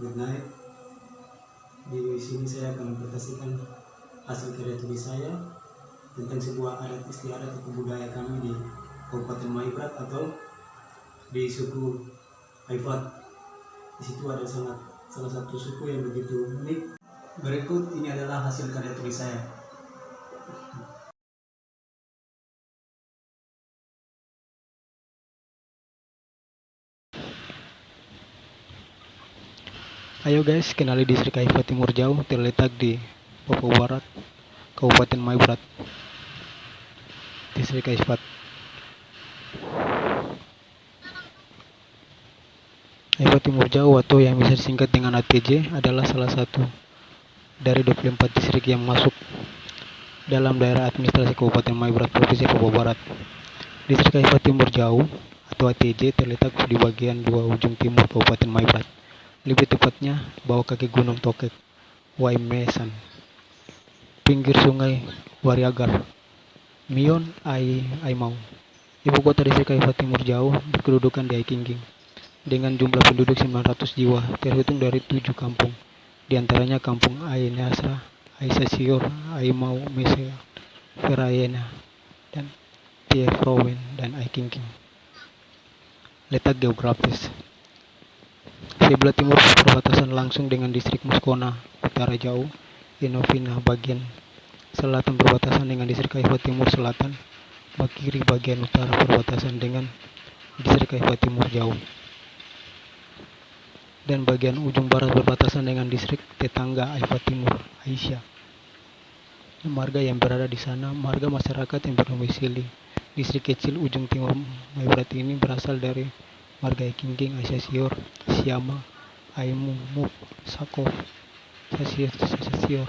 good night. Di sini saya akan mempresentasikan hasil karya tulis saya tentang sebuah adat istiadat atau budaya kami di Kabupaten Maibrat atau di suku Haifat. Di situ ada salah satu suku yang begitu unik. Berikut ini adalah hasil karya tulis saya. Ayo guys, kenali distrik Haifat Timur Jauh, terletak di Papua Barat, Kabupaten Maibrat, distrik Haifat. Haifat Timur Jauh atau yang bisa disingkat dengan ATJ adalah salah satu dari 24 distrik yang masuk dalam daerah administrasi Kabupaten Maibrat, Provinsi Papua Barat. Distrik Haifat Timur Jauh atau ATJ terletak di bagian dua ujung timur Kabupaten Maibrat. Lebih tepatnya bawah kaki Gunung Tokek, Waimesan, pinggir sungai Wariagar, Mion, Aimau. Ibu kota distrik Haifat Timur Jauh berkedudukan di Aikingging dengan jumlah penduduk 900 jiwa, terhitung dari 7 kampung, di antaranya kampung Ainasra, Aisasior, Aimau, Mesea, Ferayena, dan Tiefrowen, dan Aikingging. Letak geografis: sebelah timur perbatasan langsung dengan distrik Muskona, utara jauh Inovina, bagian selatan perbatasan dengan distrik Haifat Timur Selatan, kiri bagian utara perbatasan dengan distrik Haifat Timur Jauh, dan bagian ujung barat perbatasan dengan distrik tetangga Haifat Timur, Aisyah. Marga yang berada di sana, marga masyarakat yang berdomisili distrik kecil ujung timur Maibrat ini berasal dari marga Aikingging, Aisasior, Siama, Aimu, Muk, Sakov, Sasior,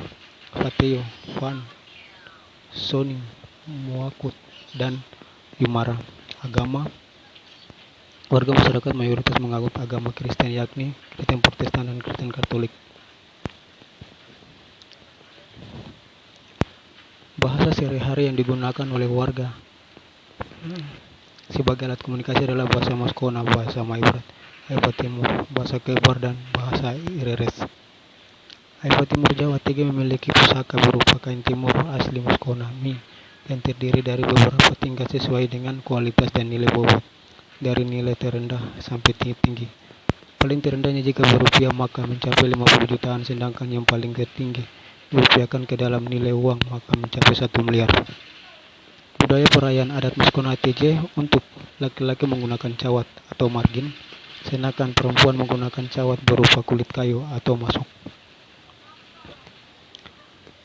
Fateo, Fan, Soni, Muakut, dan Yumara. Agama: warga masyarakat mayoritas menganut agama Kristen, yakni Kristen Protestan dan Kristen Katolik. Bahasa sehari-hari yang digunakan oleh warga sebagai alat komunikasi adalah bahasa Muskona, bahasa Maibrat, Haifat Timur, bahasa Kebar, dan bahasa Ireres. Haifat Timur Jauh ATG memiliki pusaka berupa kain timur asli Muskona, Mi, yang terdiri dari beberapa tingkat sesuai dengan kualitas dan nilai bobot, dari nilai terendah sampai tinggi. Paling terendahnya jika berupiah maka mencapai 50 jutaan, sedangkan yang paling tertinggi dirupiahkan ke dalam nilai uang maka mencapai 1 miliar. Budaya perayaan adat Muskona ATJ: untuk laki-laki menggunakan cawat atau margin, sedangkan perempuan menggunakan cawat berupa kulit kayu atau masuk.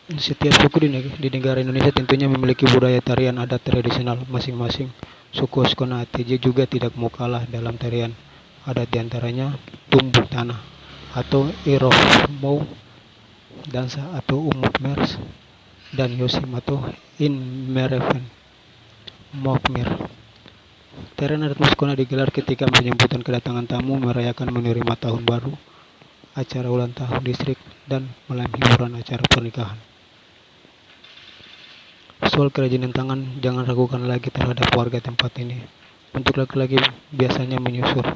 Setiap suku di negara Indonesia tentunya memiliki budaya tarian adat tradisional masing-masing. Suku Muskona ATJ juga tidak mau kalah dalam tarian adat, diantaranya Tumbuk Tanah atau Irof Mau, Dansa atau Umuk Mers, dan Yosim atau In Mereven Mokmir. Tarian adat Muskona digelar ketika penyambutan kedatangan tamu, merayakan menerima tahun baru, acara ulang tahun distrik, dan malam hiburan acara pernikahan. Soal kerajinan tangan, jangan ragukan lagi terhadap warga tempat ini. Untuk laki-laki biasanya menyusur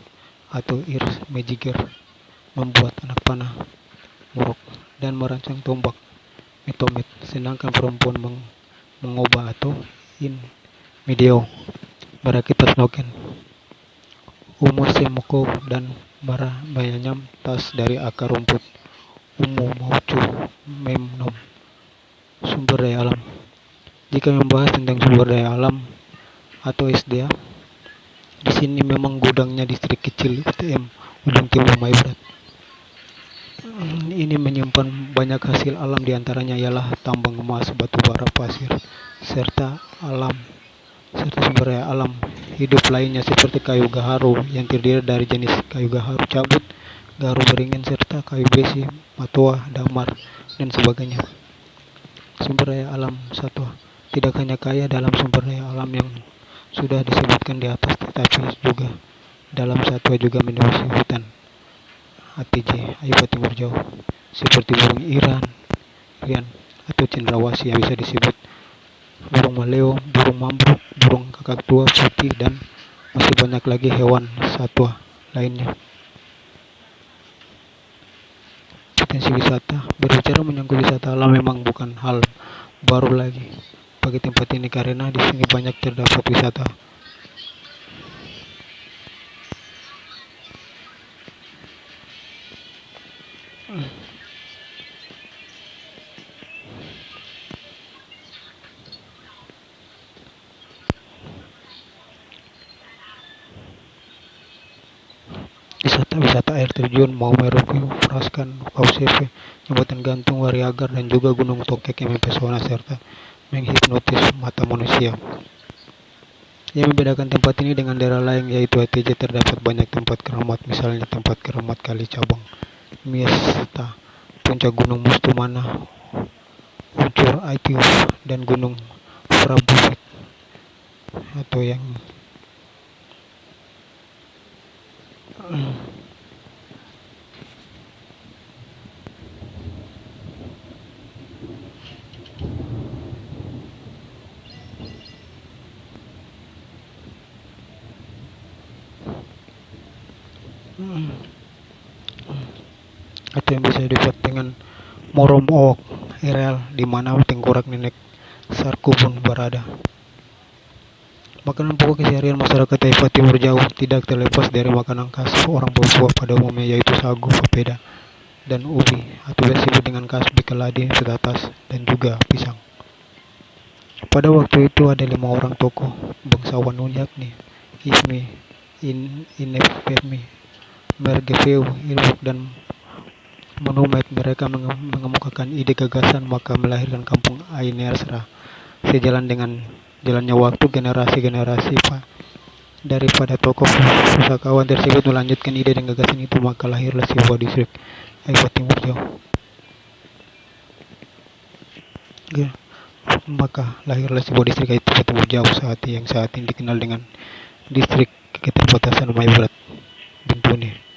atau irs mejiger, membuat anak panah, murok, dan merancang tombak, metomet, sedangkan perempuan mengubah atau in video, berakitas noken, semoko, dan bayanyam tas dari akar rumput, maucu, memnom. Sumber daya alam: jika membahas tentang sumber daya alam atau SDA, di sini memang gudangnya distrik kecil UTM ujung timur Maibrat. Ini menyimpan banyak hasil alam, diantaranya ialah tambang emas, batu bara, pasir, serta sumber daya alam hidup lainnya seperti kayu gaharu yang terdiri dari jenis kayu gaharu cabut, gaharu beringin, serta kayu besi, matoa, damar, dan sebagainya. Sumber daya alam satwa: tidak hanya kaya dalam sumber daya alam yang sudah disebutkan di atas, tetapi juga dalam satwa juga mendominasi hutan ATJ Haifat Timur Jauh, seperti burung rian atau cendrawasih yang bisa disebut burung maleo, burung mambruk, burung kakak tua putih, dan masih banyak lagi hewan satwa lainnya. potensi wisata. Berbicara menyangkut wisata alam memang bukan hal baru lagi bagi tempat ini karena di sini banyak terdapat wisata. Wisata air terjun Maumere View, Fraskan, Pauseve, Jembatan Gantung, Wariagar, dan juga Gunung Tokek yang mempesona serta menghipnotis mata manusia. Yang membedakan tempat ini dengan daerah lain yaitu ATJ terdapat banyak tempat keramat, misalnya tempat keramat Kali Cabang, Miesta, Puncak Gunung Mustumana, Ucur Aitius, dan Gunung Frabusit atau yang bisa dibuat dengan Morom Oak Areal di mana tengkorak nenek Sarkubun berada. Makanan pokok keseharian masyarakat Taifa Timur Jauh tidak terlepas dari makanan khas orang Papua pada umumnya yaitu sagu, papeda, dan ubi atau biasa disebut dengan kasbi, keladi, setatas, dan juga pisang. Pada waktu itu ada 5 orang tokoh bangsawan yakni Ismi, Inefemi, Mergefeu, Ilmuk, dan Monument. Mereka mengemukakan ide gagasan maka melahirkan kampung Ainersra. Sejalan dengan jalannya waktu, generasi-generasi daripada tokoh pusakawan tersebut melanjutkan ide dan gagasan itu, maka lahirlah sebuah distrik Aifa Timur Jauh. Aifa Timur Jauh saat ini dikenal dengan distrik keterbatasan Mai Barat Bintuni.